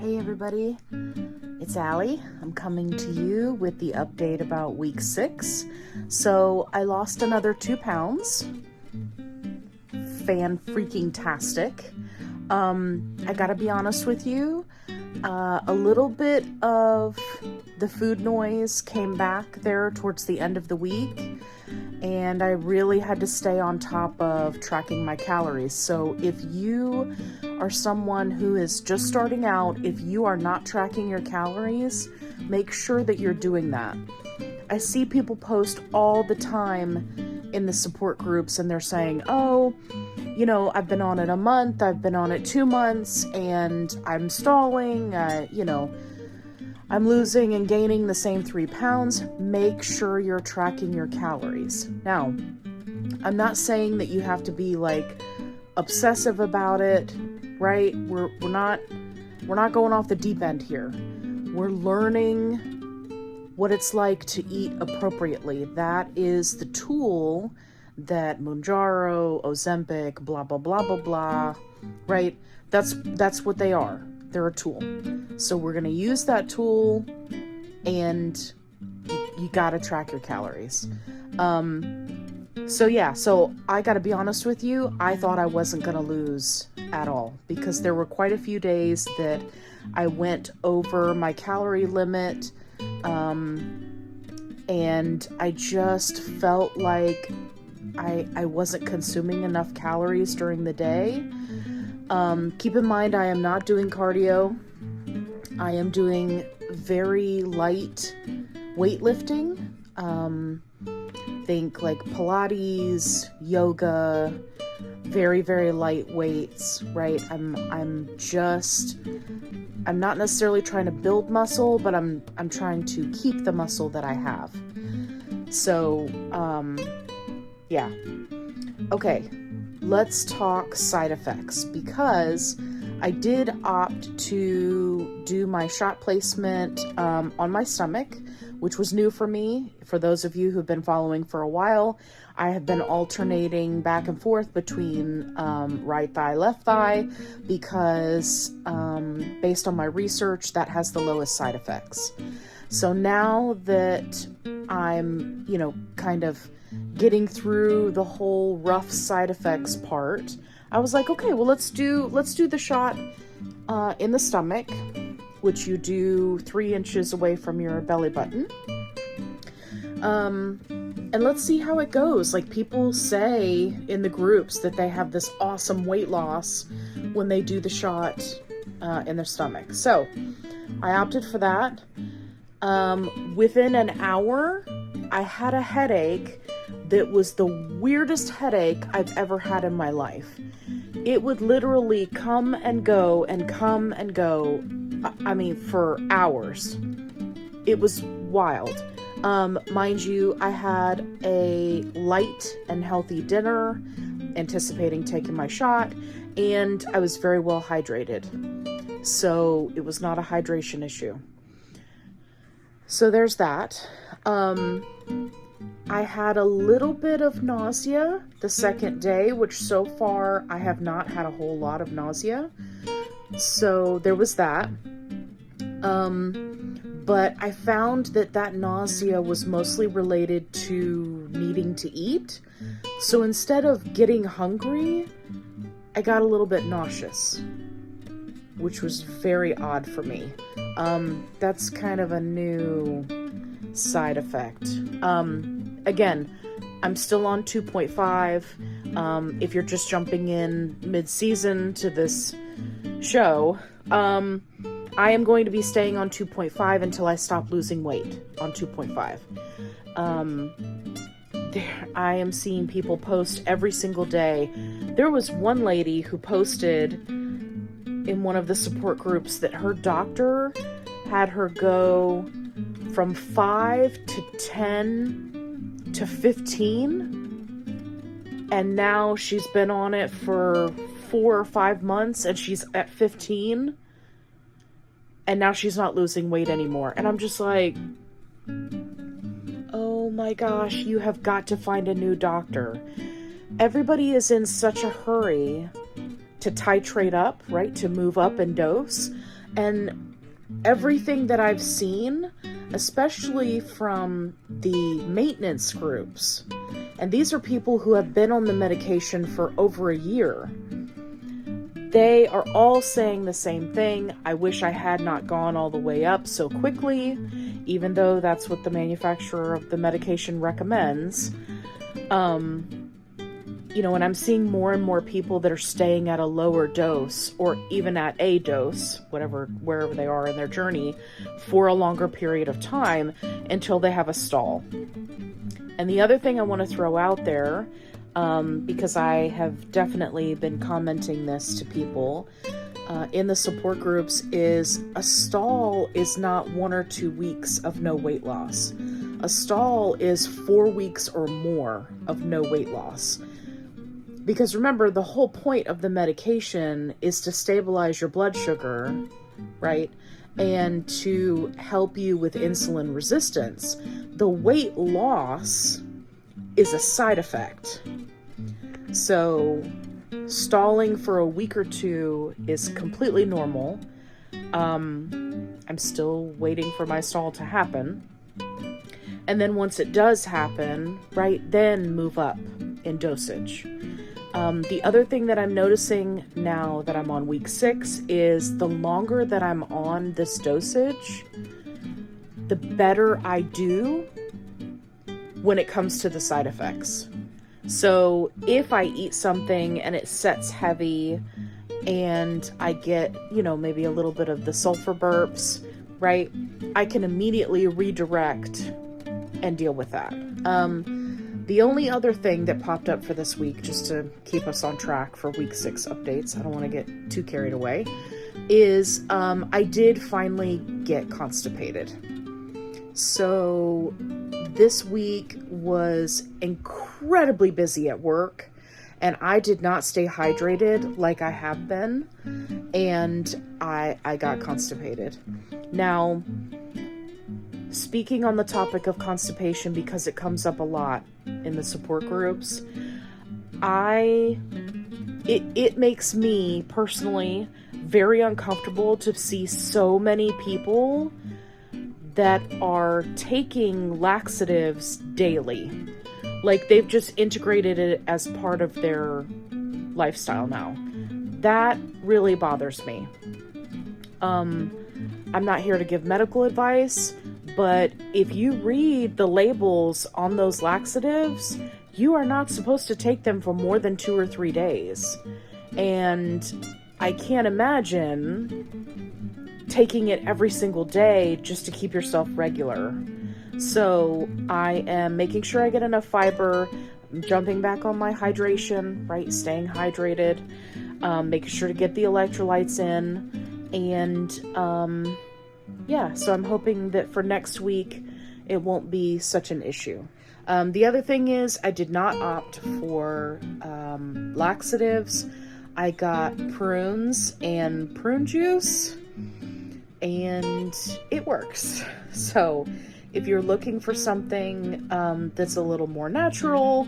Hey everybody, it's Allie. I'm coming to you with the update about week 6. So I lost another 2 pounds. Fan-freaking-tastic. I gotta be honest with you, a little bit of the food noise came back there towards the end of the week, and I really had to stay on top of tracking my calories. So if you are someone who is just starting out, if you are not tracking your calories, make sure that you're doing that. I see people post all the time in the support groups and they're saying, oh, you know, I've been on it a month, I've been on it 2 months, and I'm stalling, I'm losing and gaining the same 3 pounds. Make sure you're tracking your calories. Now, I'm not saying that you have to be like obsessive about it, right? We're not going off the deep end here. We're learning what it's like to eat appropriately. That is the tool that Mounjaro, Ozempic, blah blah blah blah blah, right? That's what they are. They're a tool. So we're going to use that tool, and you got to track your calories. So I got to be honest with you, I thought I wasn't going to lose at all, because there were quite a few days that I went over my calorie limit, and I just felt like I wasn't consuming enough calories during the day. Keep in mind, I am not doing cardio. I am doing very light weightlifting. Think like Pilates, yoga, very, very light weights, right? I'm not necessarily trying to build muscle, but I'm trying to keep the muscle that I have. So, yeah. Okay. Let's talk side effects, because I did opt to do my shot placement on my stomach, which was new for me. For those of you who've been following for a while, I have been alternating back and forth between right thigh, left thigh, because based on my research, that has the lowest side effects. So now that I'm, kind of getting through the whole rough side effects part, I was like, okay, well, let's do the shot in the stomach, which you do 3 inches away from your belly button. And let's see how it goes. Like, people say in the groups that they have this awesome weight loss when they do the shot in their stomach. So I opted for that. Within an hour, I had a headache that was the weirdest headache I've ever had in my life. It would literally come and go and come and go. I mean, for hours. It was wild. Mind you, I had a light and healthy dinner, anticipating taking my shot, and I was very well hydrated. So it was not a hydration issue. So there's that. I had a little bit of nausea the second day, which so far I have not had a whole lot of nausea. So there was that. But I found that nausea was mostly related to needing to eat. So instead of getting hungry, I got a little bit nauseous, which was very odd for me. That's kind of a new side effect. Again, I'm still on 2.5. If you're just jumping in mid-season to this show, I am going to be staying on 2.5 until I stop losing weight on 2.5. I am seeing people post every single day. There was one lady who posted in one of the support groups that her doctor had her go from 5 to 10 to 15, and now she's been on it for 4 or 5 months and she's at 15, and now she's not losing weight anymore. And I'm just like, oh my gosh, you have got to find a new doctor. Everybody is in such a hurry to titrate up, right? To move up in dose. And everything that I've seen, especially from the maintenance groups, and these are people who have been on the medication for over a year, they are all saying the same thing. I wish I had not gone all the way up so quickly, even though that's what the manufacturer of the medication recommends. And I'm seeing more and more people that are staying at a lower dose, or even at a dose, wherever they are in their journey, for a longer period of time until they have a stall. And the other thing I want to throw out there, because I have definitely been commenting this to people in the support groups, is a stall is not 1 or 2 weeks of no weight loss. A stall is 4 weeks or more of no weight loss. Because remember, the whole point of the medication is to stabilize your blood sugar, right? And to help you with insulin resistance. The weight loss is a side effect. So stalling for a week or two is completely normal. I'm still waiting for my stall to happen. And then once it does happen, right, then move up in dosage. The other thing that I'm noticing now that I'm on week 6 is the longer that I'm on this dosage, the better I do when it comes to the side effects. So if I eat something and it sets heavy and I get, maybe a little bit of the sulfur burps, right, I can immediately redirect and deal with that. The only other thing that popped up for this week, just to keep us on track for week 6 updates, I don't want to get too carried away, is I did finally get constipated. So this week was incredibly busy at work, and I did not stay hydrated like I have been, and I got constipated. Now, speaking on the topic of constipation, because it comes up a lot in the support groups, it makes me personally very uncomfortable to see so many people that are taking laxatives daily. Like they've just integrated it as part of their lifestyle now. That really bothers me. I'm not here to give medical advice, but if you read the labels on those laxatives, you are not supposed to take them for more than 2 or 3 days. And I can't imagine taking it every single day just to keep yourself regular. So I am making sure I get enough fiber. I'm jumping back on my hydration, right? Staying hydrated, making sure to get the electrolytes in. And so I'm hoping that for next week, it won't be such an issue. The other thing is I did not opt for laxatives. I got prunes and prune juice, and it works. So if you're looking for something that's a little more natural,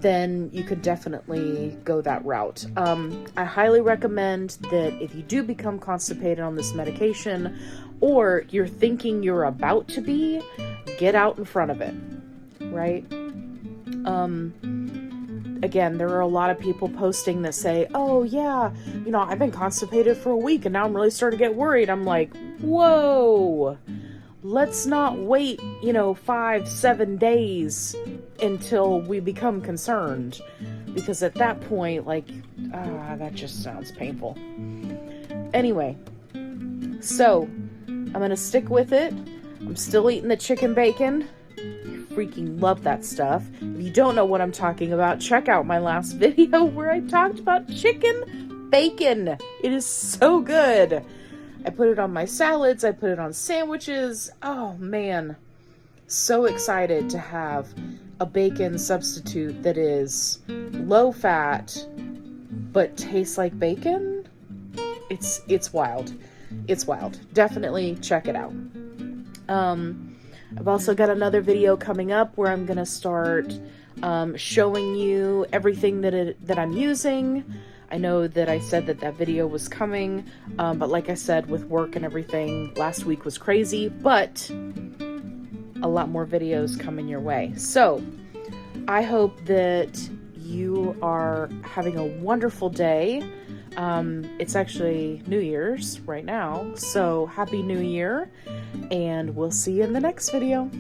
then you could definitely go that route. I highly recommend that if you do become constipated on this medication, or you're thinking you're about to be, get out in front of it, right? Again, there are a lot of people posting that say, oh yeah, I've been constipated for a week and now I'm really starting to get worried. I'm like, whoa, let's not wait, 5-7 days until we become concerned, because at that point, that just sounds painful. Anyway, so I'm going to stick with it. I'm still eating the chicken bacon. Freaking love that stuff. If you don't know what I'm talking about, check out my last video where I talked about chicken bacon. It is so good. I put it on my salads. I put it on sandwiches. Oh man. So excited to have a bacon substitute that is low fat but tastes like bacon. It's wild. It's wild. Definitely check it out. I've also got another video coming up where I'm going to start showing you everything that I'm using. I know that I said that video was coming, but like I said, with work and everything, last week was crazy, but a lot more videos coming your way. So I hope that you are having a wonderful day. It's actually New Year's right now, so Happy New Year, and we'll see you in the next video.